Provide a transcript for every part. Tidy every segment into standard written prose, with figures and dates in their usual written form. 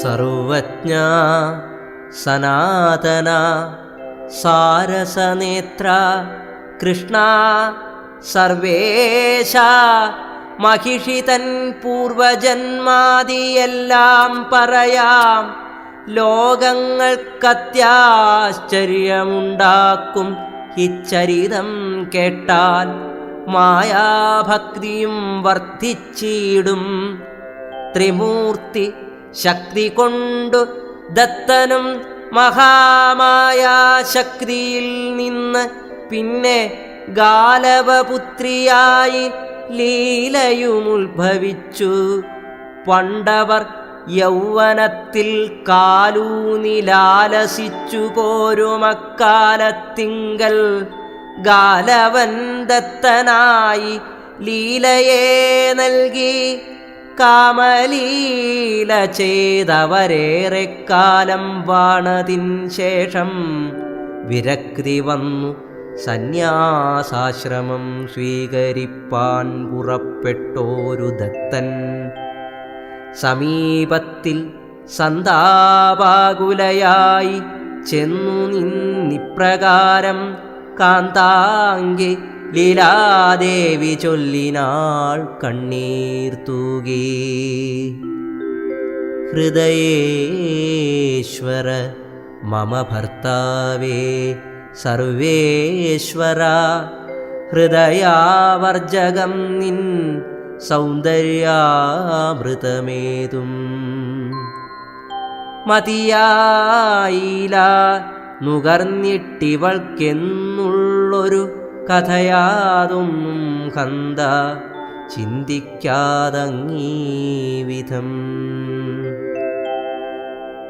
സർവജ്ഞ സനാതന സാരസനേത്ര കൃഷ്ണ സർവേശ മഹിഷിതൻ പൂർവജന്മാദിയെല്ലാം പറയാം. ലോകങ്ങൾക്കത്യാശ്ചര്യമുണ്ടാക്കും ഇച്ചരിതം കേട്ടാൽ മായാഭക്തിയും വർദ്ധിച്ചിടും. ത്രിമൂർത്തി ശക്തി കൊണ്ടു ദത്തനും മഹാമായാശക്തിയിൽ നിന്ന് പിന്നെ ഗാലവപുത്രിയായി ലീലയുമുത്ഭവിച്ചു. പണ്ടവർ യൗവനത്തിൽ കാലൂനിലാലസിച്ചു പോരുമക്കാലത്തിങ്കൽ ഗാലവൻ ദത്തനായി ലീലയെ നൽകി. കാമലീല ചെയ്തവരേറെക്കാലം വാണതിൻ ശേഷം വിരക്തി വന്നു സന്യാസാശ്രമം സ്വീകരിപ്പാൻ പുറപ്പെട്ടോരു ദത്തൻ സമീപത്തിൽ സന്താപാകുലയായി ചെന്നു നിന്നിപ്രകാരം കാന്താംഗി ലീലാദേവി ചൊല്ലിനാൾ കണ്ണീർ തൂകി. ഹൃദയേശ്വര മമ ഭർത്താവേ സർവേശ്വര ഹൃദയാവർജകം നിൻ സൗന്ദര്യാമൃതമേതും മതിയായില നുകർന്നിട്ടിവൾക്കെന്നുള്ളൊരു കഥയാതൊന്നും കന്ത ചിന്തിക്കാതങ്ങീ വിധം.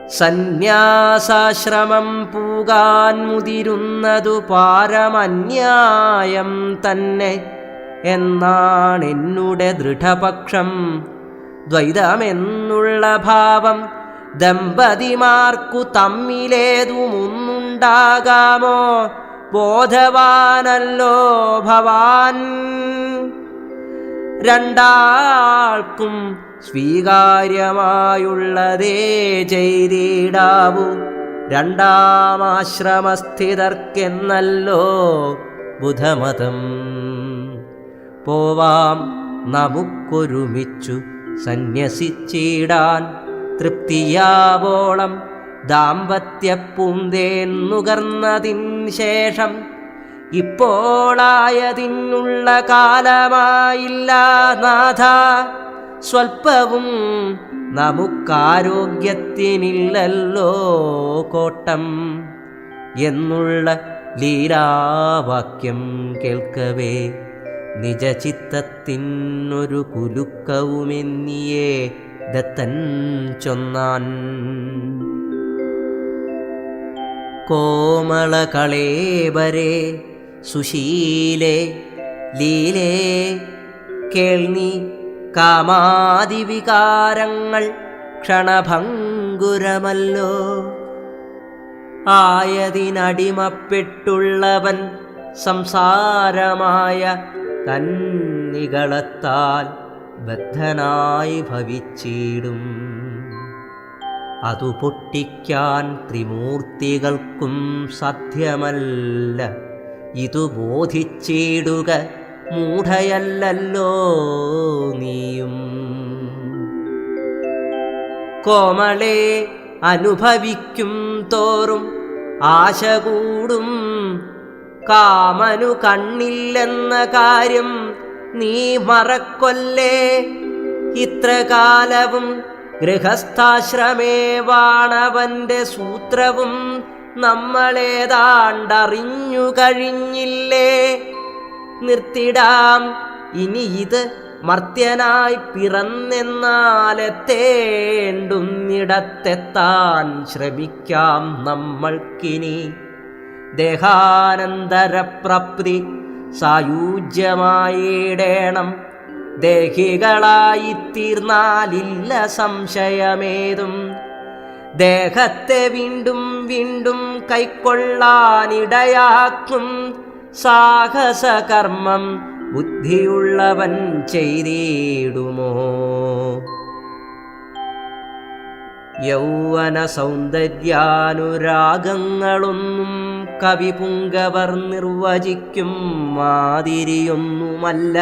സന്യാസാശ്രമം പൂകാൻ മുതിരുന്നതു പാരമന്യായം തന്നെ എന്നാണെന്നുടെ ദൃഢപക്ഷം. ദ്വൈതമെന്നുള്ള ഭാവം ദമ്പതിമാർക്കു തമ്മിലേതുമുണ്ടാകാമോ? ബോധവാനല്ലോ ഭവാൻ. രണ്ടാൾക്കും സ്വീകാര്യമായുള്ളതേ ചെയ്തിടാവൂ. രണ്ടാമാശ്രമസ്ഥിതർക്കെന്നല്ലോ ബുധമതം. പോവാം നമുക്കൊരുമിച്ചു സന്യസിച്ചിടാൻ. തൃപ്തിയാവോളം ദാമ്പത്യപ്പൂന്തേൻ നുകർന്നതിൻ ശേഷം ഇപ്പോളായതിനുള്ള കാലമായില്ല നാഥ. സ്വൽപ്പവും നമുക്കാരോഗ്യത്തിനില്ലല്ലോ കോട്ടം എന്നുള്ള ലീലാവാക്യം കേൾക്കവേ നിജചിത്തത്തിനൊരു കുലുക്കവുമെന്നിയേ ദത്തൻ ചൊന്നാൻ. കോമളകളേബരേ സുശീലേ ലീലേ കേൾനി കാമാദിവികാരങ്ങൾ ക്ഷണഭംഗുരമല്ലോ. ആയതിനടിമപ്പെട്ടുള്ളവൻ സംസാരമായ തന്നികളത്താൽ ബദ്ധനായി ഭവിച്ചിടും. അതു പൊട്ടിക്കാൻ ത്രിമൂർത്തികൾക്കും സാധ്യമല്ല. ഇതു ബോധിച്ചിടുക മൂഢയല്ലല്ലോ നീയും. കോമളെ അനുഭവിക്കും തോറും ആശ കൂടും. കാമനു കണ്ണില്ലെന്ന കാര്യം നീ മറക്കൊല്ലേ. ഇത്രകാലവും ഗൃഹസ്ഥാശ്രമേ വാണവന്റെ സൂത്രവും നമ്മളേതാണ്ടറിഞ്ഞു കഴിഞ്ഞില്ലേ. നിർത്തിടാം ഇനി ഇത്. മർത്യനായി പിറന്നെന്നാലെത്തേണ്ടുന്നിടത്തെത്താൻ ശ്രമിക്കാം നമ്മൾക്കിനി. ദേഹാനന്തരപ്രാപ്തി സായുജ്യമായിടേണം. ദേഹികളായിത്തീർന്നാലില്ല സംശയമേതും. ദേഹത്തെ വീണ്ടും വീണ്ടും കൈക്കൊള്ളാനിടയാക്കും സാഹസകർമ്മം ബുദ്ധിയുള്ളവൻ ചെയ്തിടുമോ? യൗവന സൗന്ദര്യാനുരാഗങ്ങളൊന്നും കവിപുങ്കവർ നിർവചിക്കും മാതിരിയൊന്നുമല്ല.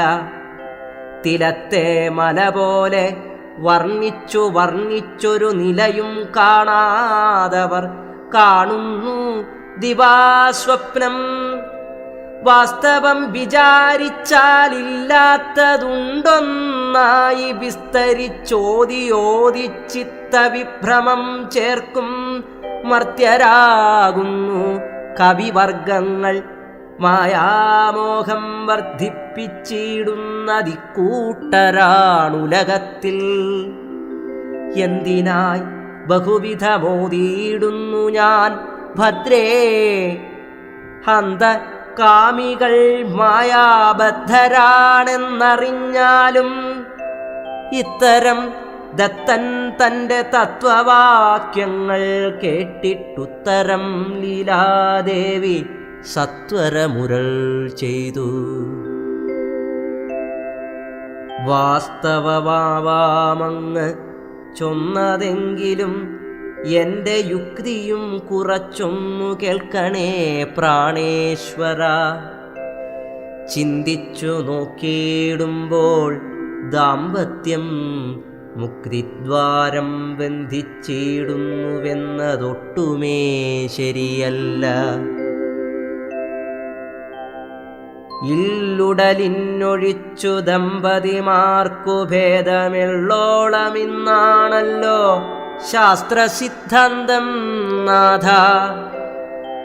തിലത്തെ മല പോലെ വർണ്ണിച്ചു വർണ്ണിച്ചൊരു നിലയും കാണാതവർ കാണുന്നു ദിവാസ്വപ്നം. വാസ്തവം വിചാരിച്ചാലില്ലാത്തതുണ്ടൊന്നായി വിസ്തരിച്ചോദിയോദിച്ചിത്തവിഭ്രമം ചേർക്കും മർത്യരാകുന്നു കവിവർഗങ്ങൾ. മായാമോഹം വർദ്ധിപ്പിച്ചിടുന്നതിക്കൂട്ടരാണുലകത്തിൽ. എന്തിനായി ബഹുവിധമോതിയിടുന്നു ഞാൻ ഭദ്രേ. ഹന്ത കാമികൾ മായാബദ്ധരാണെന്നറിഞ്ഞാലും ഇത്തരം ദത്തൻ തൻ്റെ തത്വവാക്യങ്ങൾ കേട്ടിട്ടുത്തരം ലീലാദേവി സത്വരമുരൾ ചെയ്തു. വാസ്തവമാവാമങ്ങ് ചൊന്നതെങ്കിലും എൻ്റെ യുക്തിയും കുറച്ചൊന്നു കേൾക്കണേ പ്രാണേശ്വര. ചിന്തിച്ചു നോക്കിയിടുമ്പോൾ ദാമ്പത്യം മുക്തിദ്വാരം ബന്ധിച്ചിടുന്നുവെന്നതൊട്ടുമേ ശരിയല്ല. ഇല്ലുടലിന്നൊഴിച്ചു ദമ്പതിമാർക്കു ഭേദമെള്ളോളമിന്നാണല്ലോ ശാസ്ത്രസിദ്ധാന്തം നാഥ.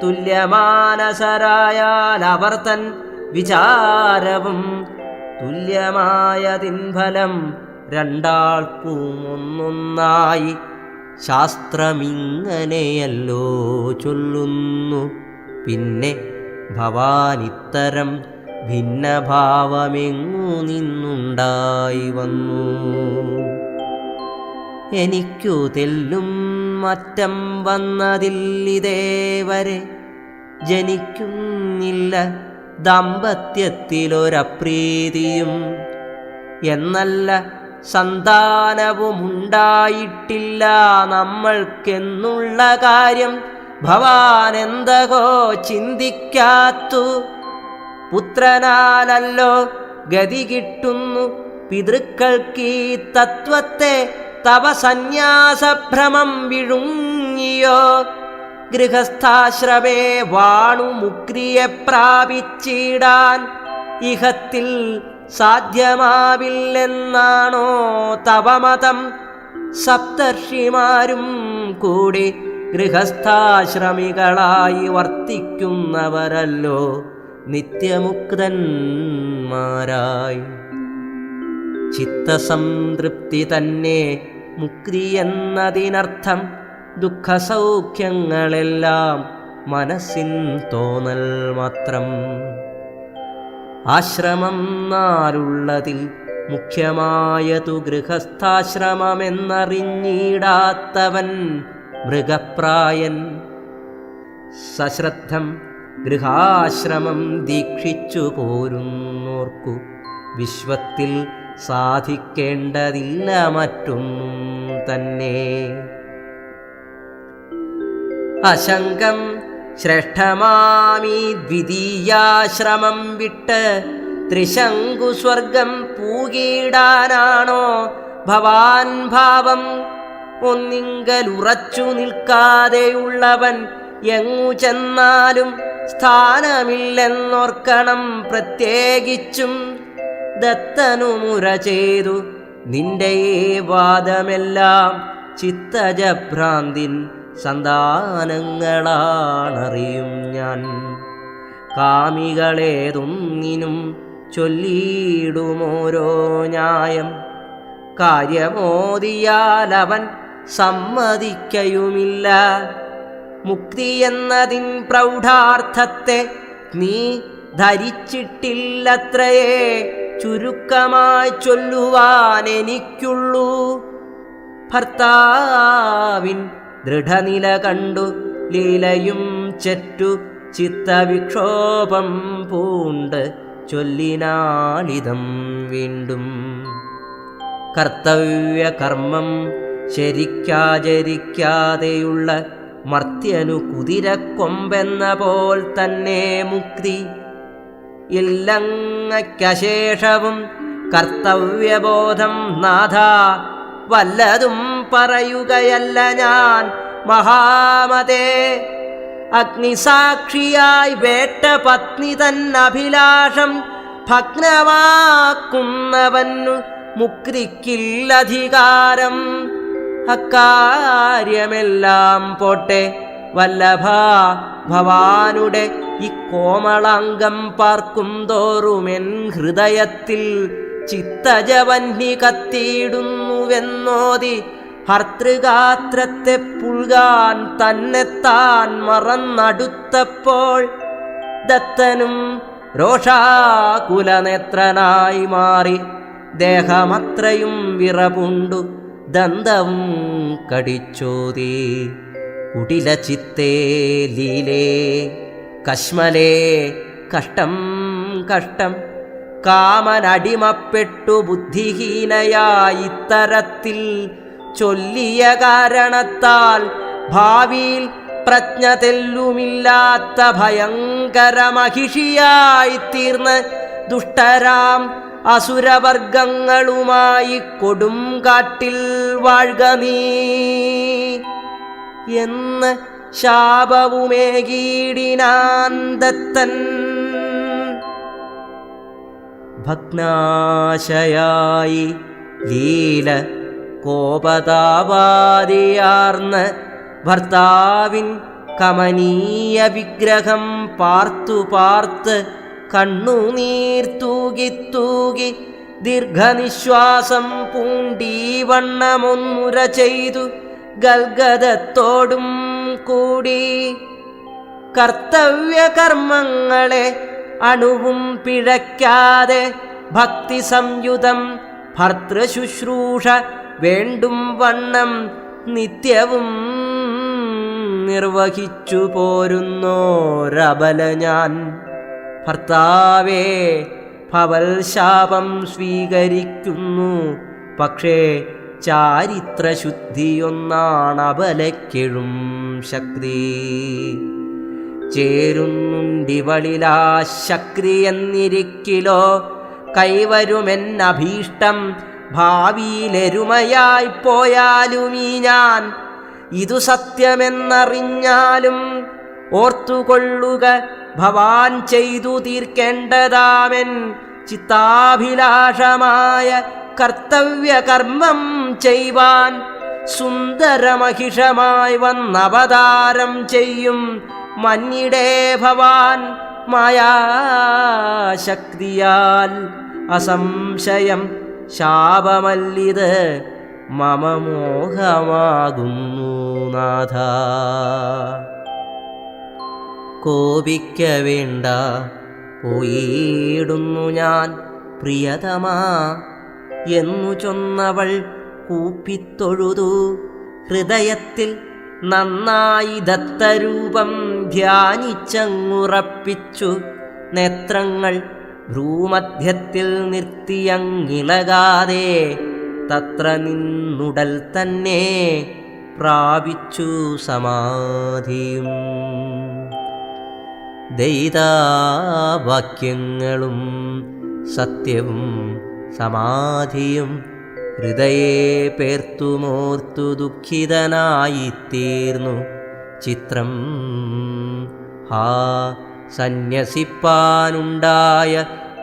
തുല്യമാനസരായാൽ അവർ തൻ വിചാരവും തുല്യമായതിൻ ഫലം രണ്ടാൾക്കും ഒന്നൊന്നായി ശാസ്ത്രമിങ്ങനെയല്ലോ ചൊല്ലുന്നു. പിന്നെ ഭവാനിത്തരം ഭിന്നഭാവമെങ്ങു നിന്നുണ്ടായി വന്നു. എനിക്കു തെല്ലും മറ്റം വന്നതില്ലിതേവരെ ജനിക്കുന്നില്ല ദാമ്പത്യത്തിലൊരപ്രീതിയും. എന്നല്ല സന്താനവുമുണ്ടായിട്ടില്ല നമ്മൾക്കെന്നുള്ള കാര്യം ഭവാനെന്തകോ ചിന്തിക്കാത്തു. പുത്രനാലല്ലോ ഗതി കിട്ടുന്നു പിതൃക്കൾക്കീ തത്വത്തെ തവ സന്യാസഭ്രമം വിഴുങ്ങിയോ. ഗൃഹസ്ഥാശ്രമേ വാണു മുക്തിയെ പ്രാപിച്ചിടാൻ ഇഹത്തിൽ സാധ്യമാവില്ലെന്നാണോ തവ മതം. സപ്തർഷിമാരും കൂടി ഗൃഹസ്ഥാശ്രമികളായി വർത്തിക്കുന്നവരല്ലോ നിത്യമുക്തന്മാരായി. ചിത്തസംതൃപ്തി തന്നെ മുക്തി എന്നതിനർത്ഥം. ദുഃഖസൗഖ്യങ്ങളെല്ലാം മനസ്സിൻ തോന്നൽ മാത്രം. ആശ്രമം നാലുള്ളതിൽ മുഖ്യമായതു ഗൃഹസ്ഥാശ്രമമെന്നറിഞ്ഞിടാത്തവൻ മൃഗപ്രായൻ. സശ്രദ്ധം ഗൃഹാശ്രമം ദീക്ഷിച്ചു പോരുന്നോർക്കു വിശ്വത്തിൽ സാധിക്കേണ്ടതില്ല മറ്റൊന്നും തന്നെ. അശങ്കം ശ്രേഷ്ഠമാമീ ദ്വിതീയാശ്രമം വിട്ട് ത്രിശങ്കുസ്വർഗം പൂകിടാനാണോ ഭവാൻ ഭാവം. ഒന്നിങ്കലുറച്ചു നിൽക്കാതെയുള്ളവൻ എങ്ങു ചെന്നാലും സ്ഥാനമില്ലെന്നോർക്കണം പ്രത്യേകിച്ചും. ദത്തനുമുര ചെയ്തു നിന്റെ ഈ വാദമെല്ലാം ചിത്തജഭ്രാന്തിൻ സന്താനങ്ങളാണറിയും ഞാൻ. കാമികളേതൊന്നിനും ചൊല്ലിയിടുമോരോ ന്യായം. കാര്യമോദിയാൽ അവൻ സമ്മതിക്കയുമില്ല. മുക്തി എന്നതിൻ പ്രൗഢാർത്ഥത്തെ നീ ധരിച്ചിട്ടില്ലത്രയേ ചുരുക്കമായി ചൊല്ലുവാൻ എനിക്കുള്ളൂ. ഭർത്താവിൻ ദൃഢനില കണ്ടു ലീലയും ചെറ്റു ചിത്തവിക്ഷോഭം പൂണ്ട് ചൊല്ലിനാളിതം വീണ്ടും. കർത്തവ്യകർമ്മം ശരിക്കാചരിക്കാതെയുള്ള മർത്യനു കുതിരക്കൊമ്പെന്ന പോൽ തന്നെ മുക്തി. ഇല്ലങ്ങയ്ക്കശേഷവും കർത്തവ്യബോധം നാഥ, വല്ലതും പറയുകയല്ല ഞാൻ മഹാമതേ. അഗ്നിസാക്ഷിയായി വേട്ട പത്നി തന്നഭിലാഷം ഭഗ്നമാക്കുന്നവന്നു മുക്തിക്കില്ലധികാരം. അക്കാര്യമെല്ലാം പോട്ടെ വല്ലഭ, ഭവാനുടെ ഇക്കോമളാംഗം പാർക്കും തോറുമെൻ ഹൃദയത്തിൽ ചിത്തജവന്നി കത്തിയിടുന്നുവെന്നോതി ഭർതൃഗാത്രത്തെ പുൽകാൻ തന്നെത്താൻ മറന്നടുത്തപ്പോൾ ദത്തനും രോഷാകുലനേത്രനായി മാറി ദേഹമത്രയും വിറപുണ്ടു ദന്തവും കടിച്ചോതി. കുടിലചിത്തേ ലീലേ കശ്മലേ കഷ്ടം കഷ്ടം, കാമനടിമപ്പെട്ടു ബുദ്ധിഹീനയായിത്തരത്തിൽ ചൊല്ലിയ കാരണത്താൽ ഭാവിയിൽ പ്രജ്ഞ തെല്ലുമില്ലാത്ത ഭയങ്കര മഹിഷിയായിത്തീർന്ന് ദുഷ്ടരാം അസുരവർഗങ്ങളുമായി കൊടും കാട്ടിൽ വാഴ്ക നീ എന്ന് ശാപവുമേകീടിനാൻ ദത്തൻ. ഭഗ്നാശയായി ലീല കോപതാപാദിയാർന്ന് ഭർത്താവിൻ കമനീയ വിഗ്രഹം പാർത്തു പാർത്ത് കണ്ണുനീർ തൂകി തൂകി ദീർഘനിശ്വാസം പൂണ്ടീവണ്ണമൊന്നുര ചെയ്തു ഗൽഗദത്തോടും കൂടി. കർത്തവ്യകർമ്മങ്ങളെ അണുവും പിഴയ്ക്കാതെ ഭക്തി സംയുതം ഭർതൃശുശ്രൂഷ വേണ്ടും വണ്ണം നിത്യവും നിർവഹിച്ചു പോരുന്നോരബല ഞാൻ. ഭർത്താവേ, ഭവൽ ശാപം സ്വീകരിക്കുന്നു, പക്ഷേ ചാരിത്രശുദ്ധിയൊന്നാണബലക്കെഴും ശക്തി. ചേരുന്നുണ്ടിവളിലാ ശക്തി എന്നിരിക്കിലോ കൈവരുമെന്നഭീഷ്ടം ഭാവിയിലെരുമയായി പോയാലുമീ ഞാൻ. ഇതു സത്യമെന്നറിഞ്ഞാലും ഓർത്തുകൊള്ളുക, ഭവാൻ ചെയ്തു തീർക്കേണ്ടതാമെൻ ചിത്താഭിലാഷമായ കർത്തവ്യകർമ്മം ചെയ്യുവാൻ. സുന്ദരമഹിഷമായി വന്നവതാരം ചെയ്യും മന്നിടേ ഭവാൻ. മായാശക്തിയാൽ അസംശയം ശാപമല്ലിത് മമ മോഹമാകുന്നു നാഥ. കോപിക്ക വേണ്ട, പോയിടുന്നു ഞാൻ പ്രിയതമാ എന്നു ചൊന്നവൾ കൂപ്പിത്തൊഴുതു. ഹൃദയത്തിൽ നന്നായി ദത്തരൂപം ധ്യാനിച്ചങ്ങുറപ്പിച്ചു. നേത്രങ്ങൾ ഭ്രൂമധ്യത്തിൽ നിർത്തിയങ്ങിളകാതെ തത്ര നിന്നുടൽ തന്നെ പ്രാപിച്ചു സമാധിയും. ദൈതാവാക്യങ്ങളും സത്യവും സമാധിയും ഹൃദയേ പേർത്തുമോർത്തു ദുഃഖിതനായിത്തീർന്നു ചിത്രം. ഹാ, സന്യസിപ്പാനുണ്ടായ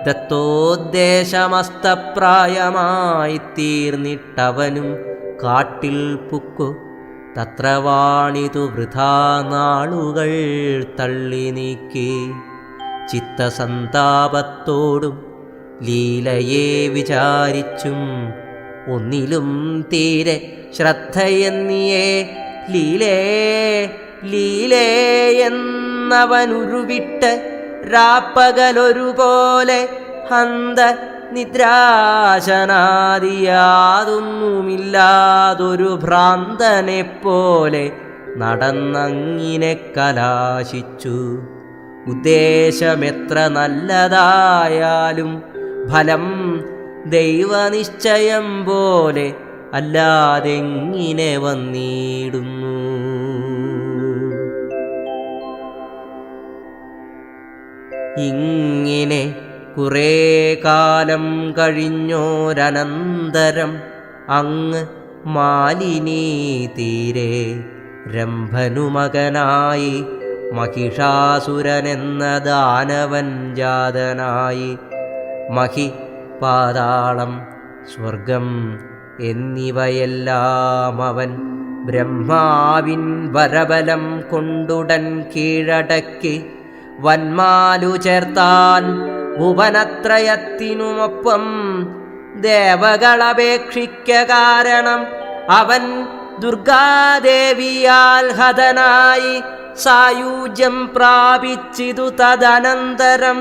ദത്തോദ്ദേശമസ്തപ്രായമായിത്തീർന്നിട്ടവനും കാട്ടിൽ പുക്കു. തത്ര വാണിതു വൃഥാ നാളുകൾ തള്ളി നീക്കി. ചിത്തസന്താപത്തോടും ലീലയെ വിചാരിച്ചും ഒന്നിലും തീരെ ശ്രദ്ധയെന്നിയേ ലീലേ ലീലേ എന്നവനുരുവിട്ട് രാപ്പകലൊരുപോലെ ഹന്ത നിദ്രാശനാദിയാതൊന്നുമില്ലാതൊരു ഭ്രാന്തനെപ്പോലെ നടന്നങ്ങിനെ കലാശിച്ചു. ഉദ്ദേശമെത്ര നല്ലതായാലും ഫലം ദൈവനിശ്ചയം പോലെ അല്ലാതെങ്ങിനെ വന്നിടുന്നു. ഇങ്ങനെ കുറേ കാലം കഴിഞ്ഞോരനന്തരം അങ്ങ് മാലിനീ തീരെ രംഭനുമകനായി മഹിഷാസുരനെന്ന ദാനവൻ ജാതനായി. മഹി, പാതാളം, സ്വർഗം എന്നിവയെല്ലാം അവൻ ബ്രഹ്മാവിൻ വരബലം കൊണ്ടുടൻ കീഴടക്കി വന്മാലു ചേർത്താൻ ഭുവനത്രയത്തിനുമൊപ്പം. ദേവകളപേക്ഷിക്ക കാരണം അവൻ ദുർഗാദേവിയാൽ ഹതനായി സായുജ്യം പ്രാപിച്ചിതു. തദനന്തരം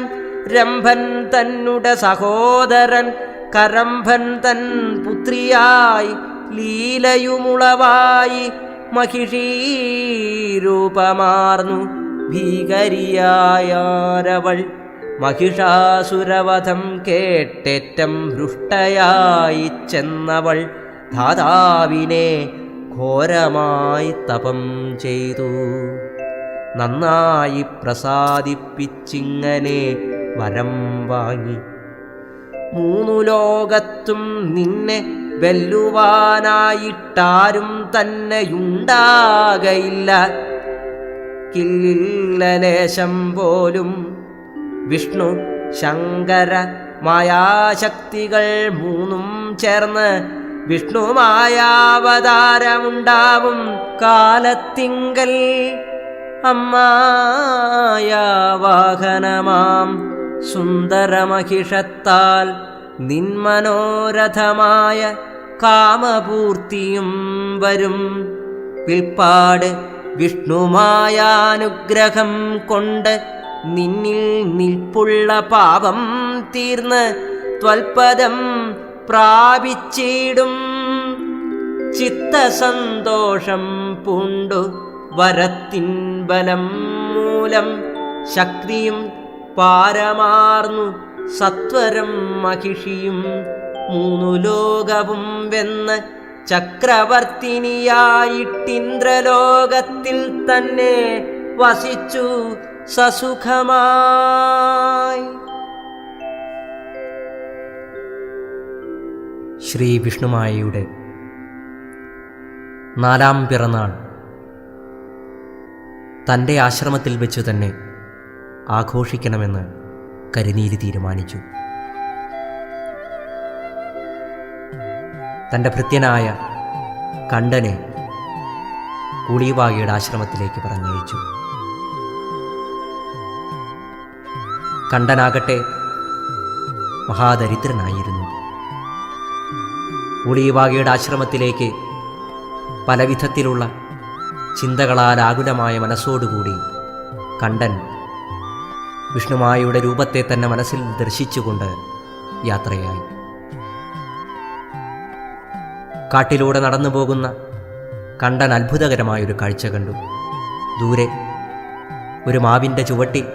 രംഭൻ തന്നുടെ സഹോദരൻ കരംഭൻ തൻ പുത്രിയായി ലീലയുമുളവായി മഹിഷീരൂപമാർന്നു ഭീകരിയായാരവൾ. മഹിഷാസുരവധം കേട്ടേറ്റം ഹൃഷ്ടയായി ചെന്നവൾ ധാതാവിനെ ഘോരമായി തപം ചെയ്തു. നന്നായി പ്രസാദിപ്പിച്ചിങ്ങനെ വരം വാങ്ങി. 3 ലോകത്തും നിന്നെ വെല്ലുവാനായിട്ടാരും തന്നെയുണ്ടാകയില്ല. കില്ലലേശം പോലും വിഷ്ണു ശങ്കര മായാശക്തികൾ 3ഉം ചേർന്ന് വിഷ്ണുമായാവതാരമുണ്ടാവും കാലത്തിങ്കൽ അമ്മായാവാഹനമാം സുന്ദരമഹിഷത്താൽ നിന്മനോരഥമായ കാമപൂർത്തിയും വരും. പിൽപ്പാട് വിഷ്ണുമായാനുഗ്രഹം കൊണ്ട് നിന്നിൽ നിൽപ്പുള്ള പാപം തീർന്ന് ത്വൽപദം പ്രാപിച്ചിടും. ചിത്തസന്തോഷം പൂണ്ടു വരത്തിൻ ബലം മൂലം ശക്തിയും പാരമാർന്നു സത്വരം മഹിഷിയും 3 ലോകവും വെന്ന് ചക്രവർത്തിനിയായിട്ടിന്ദ്രലോകത്തിൽ തന്നെ വസിച്ചു സസുഖമായി. ശ്രീ വിഷ്ണുമായയുടെ 4ാം പിറന്നാൾ തൻ്റെ ആശ്രമത്തിൽ വെച്ചു തന്നെ ആഘോഷിക്കണമെന്ന് കരിനീലി തീരുമാനിച്ചു. തൻ്റെ ഭൃത്യനായ കണ്ഠനെ കൂളിവാകിയുടെ ആശ്രമത്തിലേക്ക് പറഞ്ഞയച്ചു. കണ്ഠനാകട്ടെ മഹാദരിദ്രനായിരുന്നു. കൂളിവാകിയുടെ ആശ്രമത്തിലേക്ക് പലവിധത്തിലുള്ള ചിന്തകളാൽ ആകുലമായ മനസ്സോടുകൂടി കണ്ഠൻ വിഷ്ണുമായയുടെ രൂപത്തെ തന്നെ മനസ്സിൽ ദർശിച്ചുകൊണ്ട് യാത്രയായി. കാട്ടിലൂടെ നടന്നു പോകുന്ന കണ്ഠൻ അത്ഭുതകരമായൊരു കാഴ്ച കണ്ടു. ദൂരെ ഒരു മാവിൻ്റെ ചുവട്ടിൽ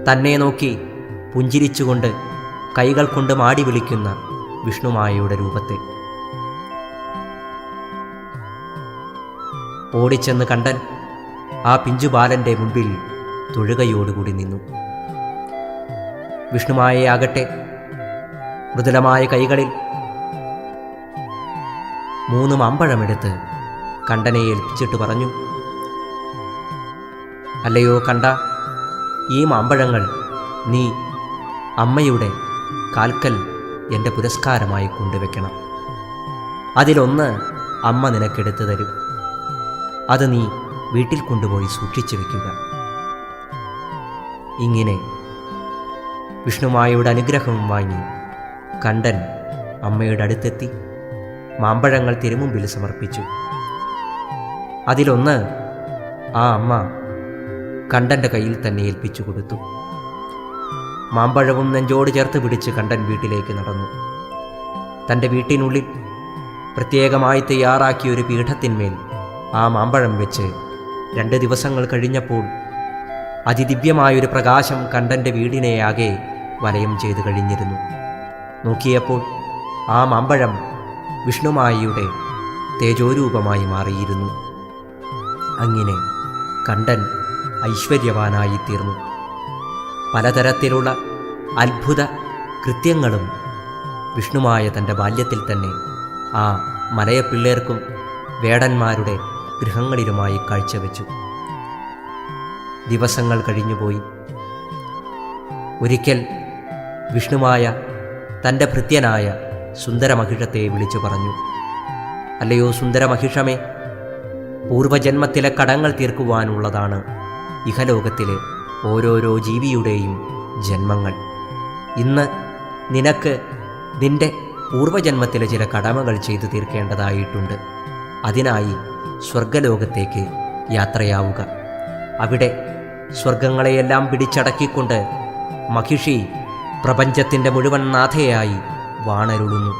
തന്നെ നോക്കി പുഞ്ചിരിച്ചുകൊണ്ട് കൈകൾ കൊണ്ട് മാടി വിളിക്കുന്ന വിഷ്ണുമായയുടെ രൂപത്തെ. ഓടിച്ചെന്ന് കണ്ഠൻ ആ പിഞ്ചുബാലൻ്റെ മുൻപിൽ തൊഴുകയോടുകൂടി നിന്നു. വിഷ്ണുമായയാകട്ടെ മൃദുലമായ കൈകളിൽ 3 മാമ്പഴമെടുത്ത് കണ്ഠനെ ഏൽപ്പിച്ചിട്ട് പറഞ്ഞു, അല്ലയോ കണ്ഠ, ഈ മാമ്പഴങ്ങൾ നീ അമ്മയുടെ കാൽക്കൽ എൻ്റെ പുരസ്കാരമായി കൊണ്ടുവയ്ക്കണം. അതിലൊന്ന് അമ്മ നിനക്കെടുത്തു തരും. അത് നീ വീട്ടിൽ കൊണ്ടുപോയി സൂക്ഷിച്ചു വയ്ക്കുക. ഇങ്ങനെ വിഷ്ണുമായയുടെ അനുഗ്രഹവും വാങ്ങി കണ്ഠൻ അമ്മയുടെ അടുത്തെത്തി മാമ്പഴങ്ങൾ തിരുമുമ്പിൽ സമർപ്പിച്ചു. അതിലൊന്ന് ആ അമ്മ കണ്ഠൻ്റെ കയ്യിൽ തന്നെ ഏൽപ്പിച്ചു കൊടുത്തു. മാമ്പഴവും നെഞ്ചോട് ചേർത്ത് പിടിച്ച് കണ്ഠൻ വീട്ടിലേക്ക് നടന്നു. തൻ്റെ വീട്ടിനുള്ളിൽ പ്രത്യേകമായി തയ്യാറാക്കിയ ഒരു പീഠത്തിന്മേൽ ആ മാമ്പഴം വെച്ച് 2 ദിവസങ്ങൾ കഴിഞ്ഞപ്പോൾ അതിദിവ്യമായൊരു പ്രകാശം കണ്ഠൻ്റെ വീടിനെയാകെ വലയം ചെയ്തു കഴിഞ്ഞിരുന്നു. നോക്കിയപ്പോൾ ആ മാമ്പഴം വിഷ്ണുമായയുടെ തേജോരൂപമായി മാറിയിരുന്നു. അങ്ങനെ കണ്ടൻ ഐശ്വര്യവാനായിത്തീർന്നു. പലതരത്തിലുള്ള അത്ഭുത കൃത്യങ്ങളും വിഷ്ണുമായ തൻ്റെ ബാല്യത്തിൽ തന്നെ ആ മലയപ്പിള്ളേർക്കും വേടന്മാരുടെ ഗൃഹങ്ങളിലുമായി കാഴ്ചവെച്ചു. ദിവസങ്ങൾ കഴിഞ്ഞുപോയി. ഒരിക്കൽ വിഷ്ണുമായ തൻ്റെ ഭൃത്യനായ സുന്ദരമഹിഷത്തെ വിളിച്ചു പറഞ്ഞു, അല്ലയോ സുന്ദരമഹിഷമേ, പൂർവജന്മത്തിലെ കടങ്ങൾ തീർക്കുവാനുള്ളതാണ് ഇഹലോകത്തിലെ ഓരോരോ ജീവിയുടെയും ജന്മങ്ങൾ. ഇന്ന് നിനക്ക് നിന്റെ പൂർവജന്മത്തിലെ ചില കടമകൾ ചെയ്തു തീർക്കേണ്ടതായിട്ടുണ്ട്. അതിനായി സ്വർഗലോകത്തേക്ക് യാത്രയാവുക. അവിടെ സ്വർഗങ്ങളെയെല്ലാം പിടിച്ചടക്കിക്കൊണ്ട് മഹിഷി പ്രപഞ്ചത്തിൻ്റെ മുഴുവൻ നാഥയായി വാണരുളുന്നു.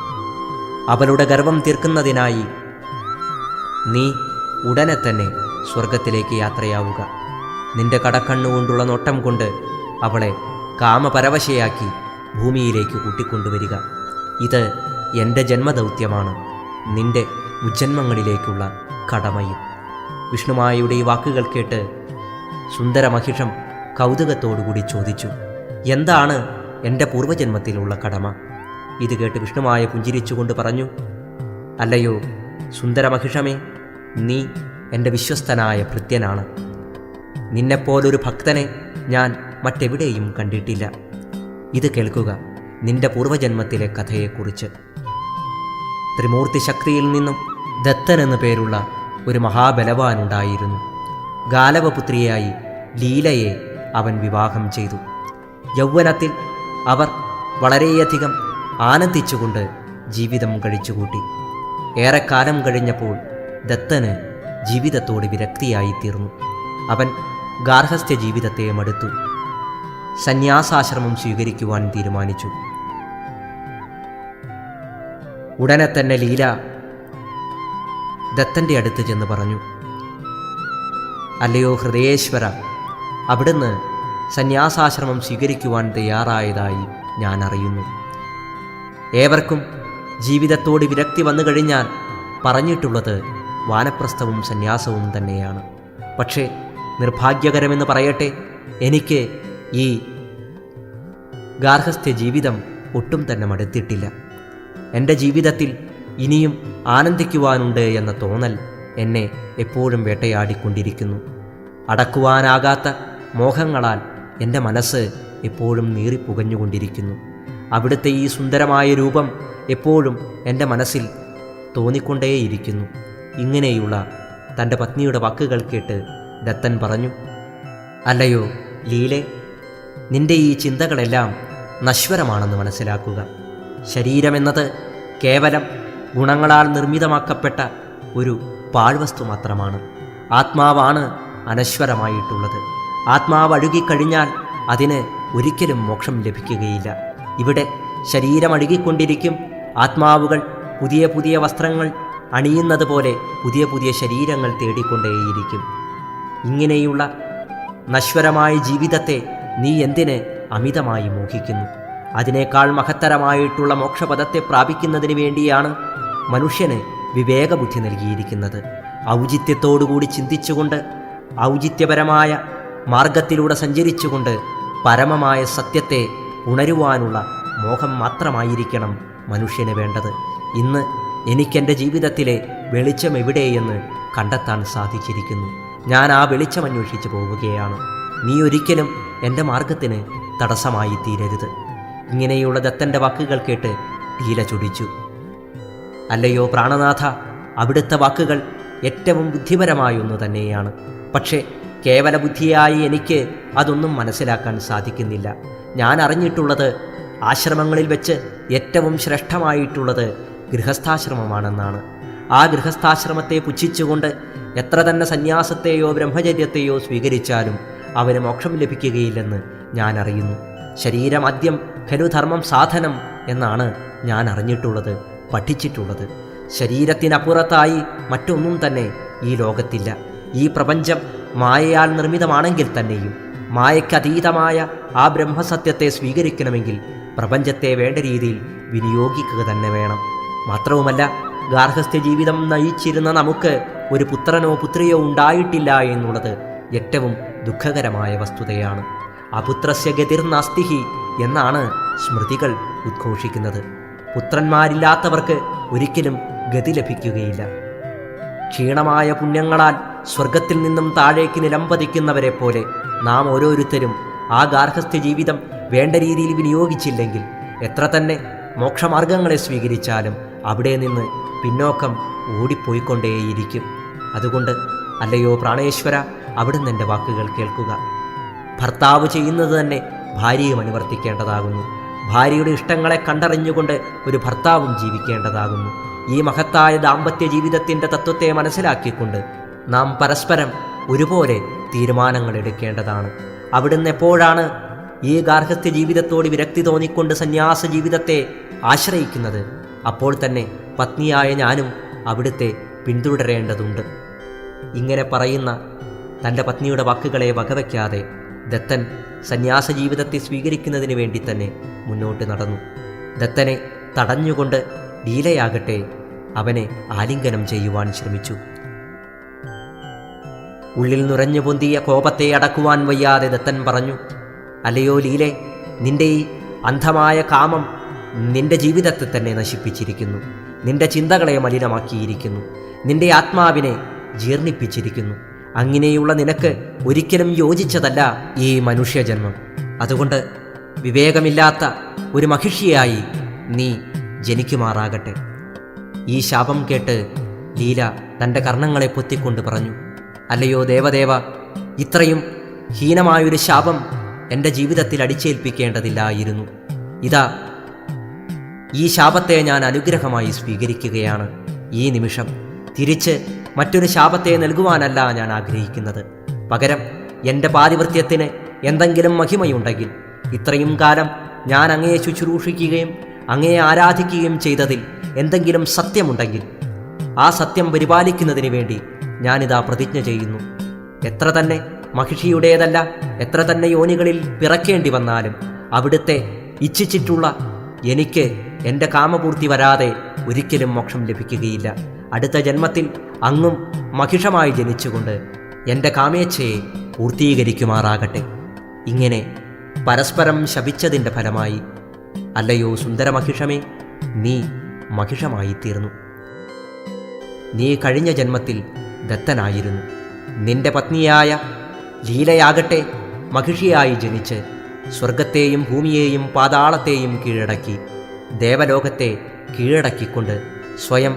അവളുടെ ഗർവം തീർക്കുന്നതിനായി നീ ഉടനെ തന്നെ സ്വർഗത്തിലേക്ക് യാത്രയാവുക. നിന്റെ കടക്കണ്ണുകൊണ്ടുള്ള നോട്ടം കൊണ്ട് അവളെ കാമപരവശയാക്കി ഭൂമിയിലേക്ക് കൂട്ടിക്കൊണ്ടുവരിക. ഇത് എൻ്റെ ജന്മദൗത്യമാണ്, നിന്റെ മുജ്ജന്മങ്ങളിലേക്കുള്ള കടമയും. വിഷ്ണുമായയുടെ ഈ വാക്കുകൾ കേട്ട് സുന്ദരമഹിഷം കൗതുകത്തോടുകൂടി ചോദിച്ചു, എന്താണ് എൻ്റെ പൂർവജന്മത്തിലുള്ള കടമ? ഇത് കേട്ട് വിഷ്ണുമായ പുഞ്ചിരിച്ചുകൊണ്ട് പറഞ്ഞു, അല്ലയോ സുന്ദരമഹിഷമേ, നീ എൻ്റെ വിശ്വസ്തനായ ഭൃത്യനാണ്. നിന്നെപ്പോലൊരു ഭക്തനെ ഞാൻ മറ്റെവിടെയും കണ്ടിട്ടില്ല. ഇത് കേൾക്കുക, നിന്റെ പൂർവജന്മത്തിലെ കഥയെക്കുറിച്ച്. ത്രിമൂർത്തി ശക്തിയിൽ നിന്നും ദത്തൻ എന്നു പേരുള്ള ഒരു മഹാബലവാനുണ്ടായിരുന്നു. ഗാലവപുത്രിയായി ലീലയെ അവൻ വിവാഹം ചെയ്തു. യൗവനത്തിൽ അവർ വളരെയധികം ആനന്ദിച്ചുകൊണ്ട് ജീവിതം കഴിച്ചുകൂട്ടി. ഏറെക്കാലം കഴിഞ്ഞപ്പോൾ ദത്തന് ജീവിതത്തോട് വിരക്തിയായിത്തീർന്നു. അവൻ ഗാർഹസ്ഥ്യ ജീവിതത്തെ മടുത്തു. സന്യാസാശ്രമം സ്വീകരിക്കുവാൻ തീരുമാനിച്ചു. ഉടനെ തന്നെ ലീല ദത്തൻ്റെ അടുത്ത് ചെന്ന് പറഞ്ഞു, അല്ലയോ ഹൃദയേശ്വര, അവിടുന്ന് സന്യാസാശ്രമം സ്വീകരിക്കുവാൻ തയ്യാറായതായി ഞാൻ അറിയുന്നു. ഏവർക്കും ജീവിതത്തോട് വിരക്തി വന്നു കഴിഞ്ഞാൽ പറഞ്ഞിട്ടുള്ളത് വാനപ്രസ്ഥവും സന്യാസവും തന്നെയാണ്. പക്ഷേ നിർഭാഗ്യകരമെന്ന് പറയട്ടെ, എനിക്ക് ഈ ഗാർഹസ്ഥ്യ ജീവിതം ഒട്ടും തന്നെ മടുത്തിട്ടില്ല. എൻ്റെ ജീവിതത്തിൽ ഇനിയും ആനന്ദിക്കുവാനുണ്ട് എന്ന തോന്നൽ എന്നെ എപ്പോഴും വേട്ടയാടിക്കൊണ്ടിരിക്കുന്നു. അടക്കുവാനാകാത്ത മോഹങ്ങളാൽ എൻ്റെ മനസ്സ് എപ്പോഴും നീറിപ്പുകഞ്ഞുകൊണ്ടിരിക്കുന്നു. അവിടുത്തെ ഈ സുന്ദരമായ രൂപം എപ്പോഴും എൻ്റെ മനസ്സിൽ തോന്നിക്കൊണ്ടേയിരിക്കുന്നു. ഇങ്ങനെയുള്ള തൻ്റെ പത്നിയുടെ വാക്കുകൾ കേട്ട് ദത്തൻ പറഞ്ഞു, അല്ലയോ ലീലെ, നിന്റെ ഈ ചിന്തകളെല്ലാം നശ്വരമാണെന്ന് മനസ്സിലാക്കുക. ശരീരമെന്നത് കേവലം ഗുണങ്ങളാൽ നിർമ്മിതമാക്കപ്പെട്ട ഒരു പാഴ്വസ്തു മാത്രമാണ്. ആത്മാവാണ് അനശ്വരമായിട്ടുള്ളത്. ആത്മാവ് അഴുകിക്കഴിഞ്ഞാൽ അതിന് ഒരിക്കലും മോക്ഷം ലഭിക്കുകയില്ല. ഇവിടെ ശരീരം അഴുകിക്കൊണ്ടിരിക്കും. ആത്മാവുകൾ പുതിയ പുതിയ വസ്ത്രങ്ങൾ അണിയുന്നത് പോലെ പുതിയ പുതിയ ശരീരങ്ങൾ തേടിക്കൊണ്ടേയിരിക്കും. ഇങ്ങനെയുള്ള നശ്വരമായ ജീവിതത്തെ നീ എന്തിന് അമിതമായി മോഹിക്കുന്നു? അതിനേക്കാൾ മഹത്തരമായിട്ടുള്ള മോക്ഷപദത്തെ പ്രാപിക്കുന്നതിന് വേണ്ടിയാണ് മനുഷ്യന് വിവേകബുദ്ധി നൽകിയിരിക്കുന്നത്. ഔചിത്യത്തോടുകൂടി ചിന്തിച്ചുകൊണ്ട് ഔചിത്യപരമായ മാർഗത്തിലൂടെ സഞ്ചരിച്ചുകൊണ്ട് പരമമായ സത്യത്തെ ഉണരുവാനുള്ള മോഹം മാത്രമായിരിക്കണം മനുഷ്യന് വേണ്ടത്. ഇന്ന് എനിക്കെൻ്റെ ജീവിതത്തിലെ വെളിച്ചം എവിടെയെന്ന് കണ്ടെത്താൻ സാധിച്ചിരിക്കുന്നു. ഞാൻ ആ വെളിച്ചം അന്വേഷിച്ച് പോവുകയാണ്. നീ ഒരിക്കലും എൻ്റെ മാർഗത്തിന് തടസ്സമായി തീരരുത്. ഇങ്ങനെയുള്ള ദത്തൻ്റെ വാക്കുകൾ കേട്ട് ലീല ചൊടിച്ചു. അല്ലയോ പ്രാണനാഥ, അവിടുത്തെ വാക്കുകൾ ഏറ്റവും ബുദ്ധിപരമായൊന്നു തന്നെയാണ്. പക്ഷേ കേവല ബുദ്ധിയായി എനിക്ക് അതൊന്നും മനസ്സിലാക്കാൻ സാധിക്കുന്നില്ല. ഞാൻ അറിഞ്ഞിട്ടുള്ളത് ആശ്രമങ്ങളിൽ വെച്ച് ഏറ്റവും ശ്രേഷ്ഠമായിട്ടുള്ളത് ഗൃഹസ്ഥാശ്രമമാണെന്നാണ്. ആ ഗൃഹസ്ഥാശ്രമത്തെ പുച്ഛിച്ചുകൊണ്ട് എത്ര തന്നെ സന്യാസത്തെയോ ബ്രഹ്മചര്യത്തെയോ സ്വീകരിച്ചാലും അവന് മോക്ഷം ലഭിക്കുകയില്ലെന്ന് ഞാൻ അറിയുന്നു. ശരീരമദ്യം ഖലു ധർമ്മം സാധനം എന്നാണ് ഞാൻ അറിഞ്ഞിട്ടുള്ളത്, പഠിച്ചിട്ടുള്ളത്. ശരീരത്തിനപ്പുറത്തായി മറ്റൊന്നും തന്നെ ഈ ലോകത്തില്ല. ഈ പ്രപഞ്ചം മായയാൽ നിർമ്മിതമാണെങ്കിൽ തന്നെയും മായയ്ക്കതീതമായ ആ ബ്രഹ്മസത്യത്തെ സ്വീകരിക്കണമെങ്കിൽ പ്രപഞ്ചത്തെ വേണ്ട രീതിയിൽ വിനിയോഗിക്കുക തന്നെ വേണം. മാത്രവുമല്ല, ഗാർഹസ്ഥ്യ ജീവിതം നയിച്ചിരുന്ന നമുക്ക് ഒരു പുത്രനോ പുത്രിയോ ഉണ്ടായിട്ടില്ല എന്നുള്ളത് ഏറ്റവും ദുഃഖകരമായ വസ്തുതയാണ്. അപുത്രസ്യ ഗതിർനാസ്തിഹി എന്നാണ് സ്മൃതികൾ ഉദ്ഘോഷിക്കുന്നത്. പുത്രന്മാരില്ലാത്തവർക്ക് ഒരിക്കലും ഗതി ലഭിക്കുകയില്ല. ക്ഷീണമായ പുണ്യങ്ങളാൽ സ്വർഗത്തിൽ നിന്നും താഴേക്ക് നിലംപതിക്കുന്നവരെ പോലെ നാം ഓരോരുത്തരും ആ ഗാർഹസ്ഥ്യ ജീവിതം വേണ്ട രീതിയിൽ വിനിയോഗിച്ചില്ലെങ്കിൽ എത്ര തന്നെ മോക്ഷമാർഗങ്ങളെ സ്വീകരിച്ചാലും അവിടെ നിന്ന് പിന്നോക്കം ഓടിപ്പോയിക്കൊണ്ടേയിരിക്കും. അതുകൊണ്ട് അല്ലയോ പ്രാണേശ്വര, അവിടുന്ന് എൻ്റെ വാക്കുകൾ കേൾക്കുക. ഭർത്താവ് ചെയ്യുന്നത് തന്നെ ഭാര്യയും അനുവർത്തിക്കേണ്ടതാകുന്നു. ഭാര്യയുടെ ഇഷ്ടങ്ങളെ കണ്ടറിഞ്ഞുകൊണ്ട് ഒരു ഭർത്താവും ജീവിക്കേണ്ടതാകുന്നു. ഈ മഹത്തായ ദാമ്പത്യ ജീവിതത്തിൻ്റെ തത്വത്തെ മനസ്സിലാക്കിക്കൊണ്ട് നാം പരസ്പരം ഒരുപോലെ തീരുമാനങ്ങൾ എടുക്കേണ്ടതാണ്. അവിടുന്ന് എപ്പോഴാണ് ഈ ഗാർഹസ്ഥ്യ ജീവിതത്തോട് വിരക്തി തോന്നിക്കൊണ്ട് സന്യാസ ജീവിതത്തെ ആശ്രയിക്കുന്നത്, അപ്പോൾ തന്നെ പത്നിയായ ഞാനും അവിടുത്തെ പിന്തുടരേണ്ടതുണ്ട്. ഇങ്ങനെ പറയുന്ന തൻ്റെ പത്നിയുടെ വാക്കുകളെ വകവയ്ക്കാതെ ദത്തൻ സന്യാസ ജീവിതത്തെ സ്വീകരിക്കുന്നതിന് വേണ്ടി തന്നെ മുന്നോട്ട് നടന്നു. ദത്തനെ തടഞ്ഞുകൊണ്ട് ലീലയാകട്ടെ അവനെ ആലിംഗനം ചെയ്യുവാൻ ശ്രമിച്ചു. ഉള്ളിൽ നുരഞ്ഞു പൊന്തിയ കോപത്തെ അടക്കുവാൻ വയ്യാതെ ദത്തൻ പറഞ്ഞു, അല്ലയോ ലീലെ, നിന്റെ ഈ അന്ധമായ കാമം നിന്റെ ജീവിതത്തെ തന്നെ നശിപ്പിച്ചിരിക്കുന്നു. നിന്റെ ചിന്തകളെ മലിനമാക്കിയിരിക്കുന്നു. നിന്റെ ആത്മാവിനെ ജീർണിപ്പിച്ചിരിക്കുന്നു. അങ്ങനെയുള്ള നിനക്ക് ഒരിക്കലും യോജിച്ചതല്ല ഈ മനുഷ്യജന്മം. അതുകൊണ്ട് വിവേകമില്ലാത്ത ഒരു മഹിഷിയായി നീ ജനിക്കുമാറാകട്ടെ. ഈ ശാപം കേട്ട് ലീല തൻ്റെ കർണങ്ങളെ പൊത്തിക്കൊണ്ട് പറഞ്ഞു, അല്ലയോ ദേവദേവ, ഇത്രയും ഹീനമായൊരു ശാപം എൻ്റെ ജീവിതത്തിൽ അടിച്ചേൽപ്പിക്കേണ്ടതില്ലായിരുന്നു. ഇതാ ഈ ശാപത്തെ ഞാൻ അനുഗ്രഹമായി സ്വീകരിക്കുകയാണ്. ഈ നിമിഷം തിരിച്ച് മറ്റൊരു ശാപത്തെ നൽകുവാനല്ല ഞാൻ ആഗ്രഹിക്കുന്നത്. പകരം എൻ്റെ പാതിവൃത്യത്തിന് എന്തെങ്കിലും മഹിമയുണ്ടെങ്കിൽ, ഇത്രയും കാലം ഞാൻ അങ്ങയെ ശുശ്രൂഷിക്കുകയും അങ്ങയെ ആരാധിക്കുകയും ചെയ്തതിൽ എന്തെങ്കിലും സത്യമുണ്ടെങ്കിൽ ആ സത്യം പരിപാലിക്കുന്നതിന് വേണ്ടി ഞാനിതാ പ്രതിജ്ഞ ചെയ്യുന്നു. എത്ര തന്നെ മഹിഷിയുടേതല്ല, എത്ര തന്നെ യോനികളിൽ പിറക്കേണ്ടി വന്നാലും അവിടുത്തെ ഇച്ഛിച്ചിട്ടുള്ള എനിക്ക് എൻ്റെ കാമപൂർത്തി വരാതെ ഒരിക്കലും മോക്ഷം ലഭിക്കുകയില്ല. അടുത്ത ജന്മത്തിൽ അങ്ങും മഹിഷമായി ജനിച്ചുകൊണ്ട് എൻ്റെ കാമേച്ഛയെ പൂർത്തീകരിക്കുമാറാകട്ടെ. ഇങ്ങനെ പരസ്പരം ശപിച്ചതിൻ്റെ ഫലമായി അല്ലയോ സുന്ദരമഹിഷമേ, നീ മഹിഷമായി തീർന്നു. നീ കഴിഞ്ഞ ജന്മത്തിൽ ദത്തനായിരുന്നു. നിന്റെ പത്നിയായ ലീലയാകട്ടെ മഹിഷിയായി ജനിച്ച് സ്വർഗത്തെയും ഭൂമിയെയും പാതാളത്തെയും കീഴടക്കി ദേവലോകത്തെ കീഴടക്കിക്കൊണ്ട് സ്വയം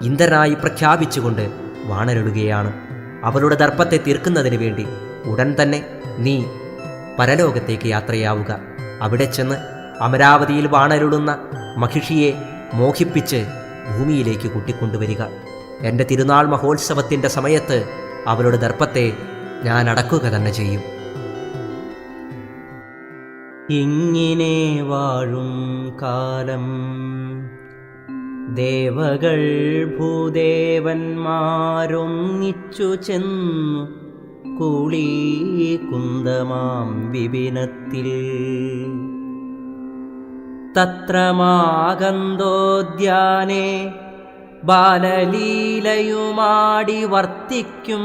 ഇന്ദ്രനായി പ്രഖ്യാപിച്ചുകൊണ്ട് വാണരുളുകയാണ്. അവളുടെ ദർപ്പത്തെ തീർക്കുന്നതിന് വേണ്ടി ഉടൻ തന്നെ നീ പരലോകത്തേക്ക് യാത്രയാവുക. അവിടെ ചെന്ന് അമരാവതിയിൽ വാണരുളുന്ന മഹിഷിയെ മോഹിപ്പിച്ച് ഭൂമിയിലേക്ക് കൂട്ടിക്കൊണ്ടുവരിക. എൻ്റെ തിരുനാൾ മഹോത്സവത്തിൻ്റെ സമയത്ത് അവളുടെ ദർപ്പത്തെ ഞാൻ അടക്കുക തന്നെ ചെയ്യും. ഇങ്ങനെ വാഴും കാലം ദേവകൾ ഭൂദേവന്മാരൊന്നിച്ചു ചെന്നു കൂളി കുന്തമാം വിപിനത്തിൽ തത്രമാകന്തോദ്യാനെ ബാലലീലയുമാടി വർത്തിക്കും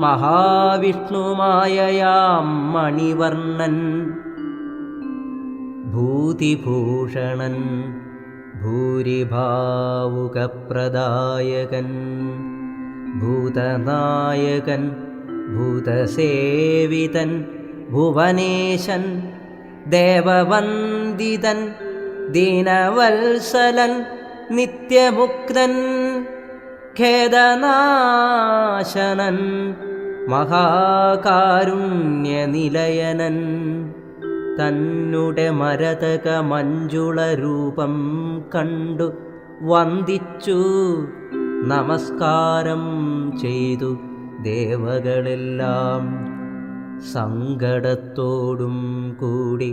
മഹാവിഷ്ണുമായയാം മണിവർണ്ണൻ ഭൂതിഭൂഷണൻ ഭൂരിഭാവുകപ്രദായകൻ ഭൂതനായകൻ ഭൂതസേവിതൻ ഭുവനേശൻ ദേവവന്ദിതൻ ദീനവത്സലൻ നിത്യമുക്തൻ ഖേദനാശനൻ മഹാകാരുണ്യനിലയനൻ തന്നുടെ മരതക മഞ്ജുള രൂപം കണ്ടു വന്ദിച്ചു നമസ്കാരം ചെയ്തു ദേവകളെല്ലാം സങ്കടത്തോടും കൂടി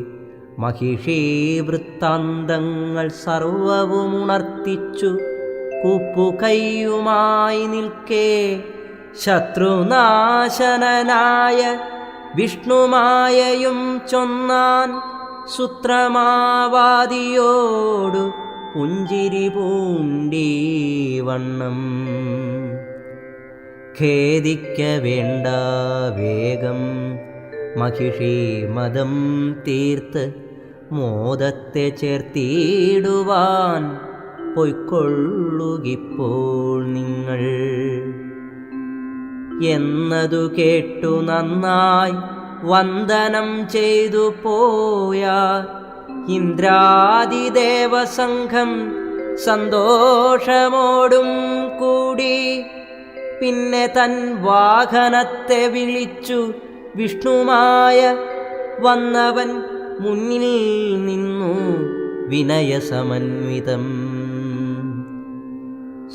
മഹിഷീ വൃത്താന്തങ്ങൾ സർവവും ഉണർത്തിച്ചു കുപ്പുകൈയുമായി നിൽക്കേ ശത്രുനാശനനായ വിഷ്ണുമായയും ചൊന്നാൻ സുത്രമാവാദിയോടു പുഞ്ചിരി പൂണ്ടീ വണ്ണം. ഖേദിക്ക വേണ്ട വേഗം മഹിഷി മതം തീർത്ത് മോദത്തെ ചേർത്തിടുവാൻ പൊയ്ക്കൊള്ളുകിപ്പോൾ നിങ്ങൾ. എന്നതു കേട്ടു നന്നായി വന്ദനം ചെയ്തു പോയാർ ഇന്ദ്രാദിദേവസംഘം സന്തോഷമോടും കൂടി. പിന്നെ തൻ വാഹനത്തെ വിളിച്ചു വിഷ്ണുമായ വന്നവൻ മുന്നിൽ നിന്നു വിനയസമന്വിതം.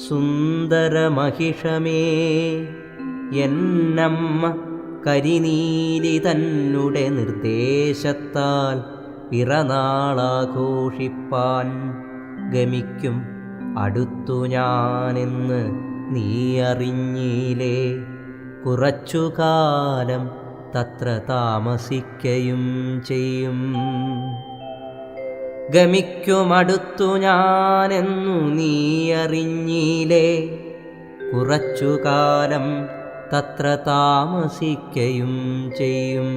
സുന്ദരമഹിഷമേ, എന്നമ്മ കരിനീലി തന്നുടെ നിർദ്ദേശത്താൽ പിറന്നാളാഘോഷിപ്പാൻ ഗമിക്കും അടുത്തു ഞാനെന്ന് നീ അറിഞ്ഞില്ലേ. കുറച്ചുകാലം തത്ര താമസിക്കയും ചെയ്യും. ഗമിക്കുമടുത്തു ഞാനെന്നു നീ അറിഞ്ഞില്ലേ. കുറച്ചുകാലം തത്ര താമസിക്കയും ചെയ്യും.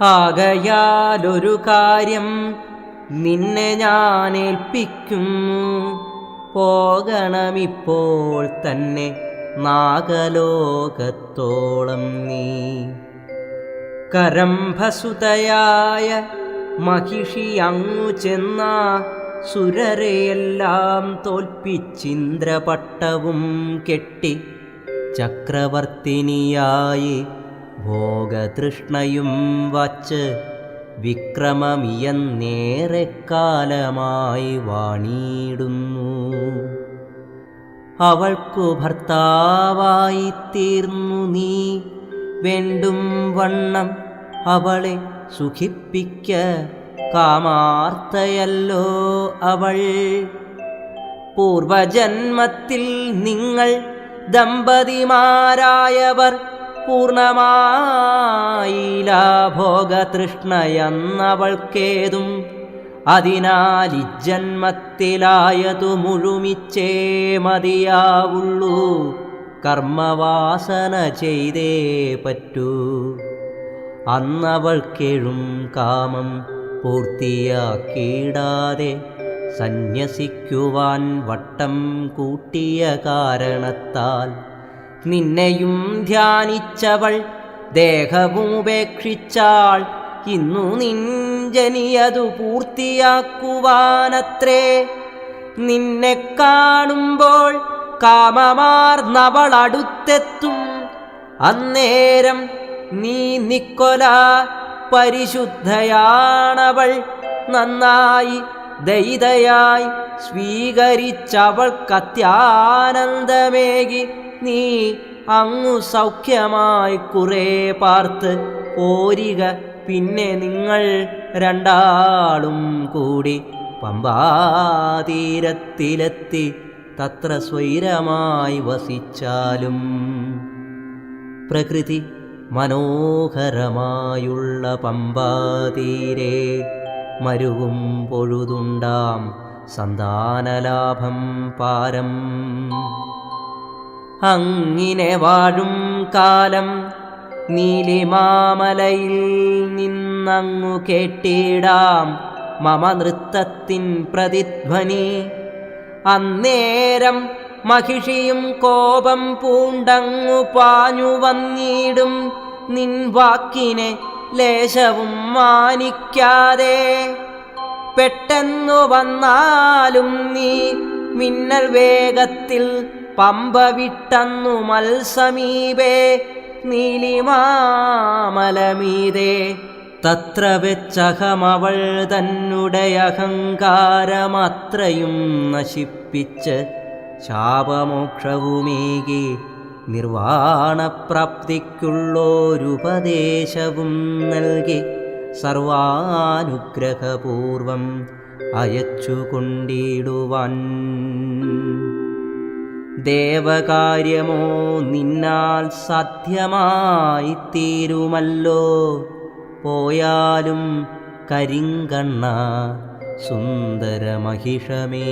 ആകയാലൊരു കാര്യം നിന്നെ ഞാൻ ഏൽപ്പിക്കുന്നു. പോകണമിപ്പോൾ തന്നെ നാഗലോകത്തോളം നീ. കരംഭസുതയായ മഹിഷി അങ്ങു ചെന്ന സുരരെയെല്ലാം തോൽപ്പിച്ചിന്ദ്രപട്ടവും കെട്ടി ചക്രവർത്തിനിയായി ഭോഗതൃഷ്ണയും വച്ച് വിക്രമമിയന്നേറെക്കാലമായി വാണിടുന്നു. അവൾക്കു ഭർത്താവായി തീർന്നു നീ. വേണ്ടും വണ്ണം അവളെ സുഖിപ്പിക്ക കാമാർത്തയല്ലോ അവൾ. പൂർവജന്മത്തിൽ നിങ്ങൾ ദമ്പതിമാരായവർ പൂർണ്ണമായില്ല ഭോഗതൃഷ്ണയെന്നവൾക്കേതും. അതിനാൽ ഇജ്ജന്മത്തിലായതു മുഴുമിച്ചേ മതിയാവുള്ളൂ. കർമ്മവാസന ചെയ്തേ പറ്റൂ. അന്നവൾക്കേഴും കാമം പൂർത്തിയാക്കിയിടാതെ സന്യസിക്കുവാൻ വട്ടം കൂട്ടിയ കാരണത്താൽ നിന്നെയും ധ്യാനിച്ചവൾ ദേഹമുപേക്ഷിച്ചാൾ. ഇന്നു നിഞ്ചനിയതു പൂർത്തിയാക്കുവാനത്രേ. നിന്നെ കാണുമ്പോൾ കാമമാർന്നവൾ അടുത്തെത്തും. അന്നേരം നീ നിക്കൊല പരിശുദ്ധയാണവൾ. നന്നായി ദയിതയായി സ്വീകരിച്ചവൾക്കത്യാനന്ദമേകി നീ അങ്ങു സൗഖ്യമായി കുറേ പാർത്ത് പോരിക. പിന്നെ നിങ്ങൾ രണ്ടാളും കൂടി പമ്പാതീരത്തിലെത്തി തത്ര സ്വൈരമായി വസിച്ചാലും. പ്രകൃതി മനോഹരമായുള്ള പമ്പാതീരെ മരുവും പൊഴുതുണ്ടാം സന്താനലാഭം പാരം. അങ്ങിനെ വാഴും കാലം നീലിമാമലയിൽ നിന്നങ്ങു കേട്ടിടാം മമ നൃത്തത്തിൻ പ്രതിധ്വനി. അന്നേരം മഹിഷിയും കോപം പൂണ്ടങ്ങു പാഞ്ഞു വന്നിടും. നിൻ വാക്കിനെ ലേശവും മാനിക്കാതെ. പെട്ടെന്നു വന്നാലും നീ മിന്നൽ വേഗത്തിൽ പമ്പ വിട്ടന്നു മൽസമീപേ നീലിമാമലമീതേ. തത്ര വെച്ചഹമവൾ തന്നുടെ അഹങ്കാരമത്രയും നശിപ്പിച്ച് ശാപമോക്ഷവുമേകി നിർവാണപ്രാപ്തിക്കുള്ളോരുപദേശവും നൽകി സർവാനുഗ്രഹപൂർവം അയച്ചുകൊണ്ടിടുവാൻ. ദേവകാര്യമോ നിന്നാൽ സാധ്യമായി തീരുമല്ലോ. പോയാലും കരിങ്കണ്ണ സുന്ദരമഹിഷമേ.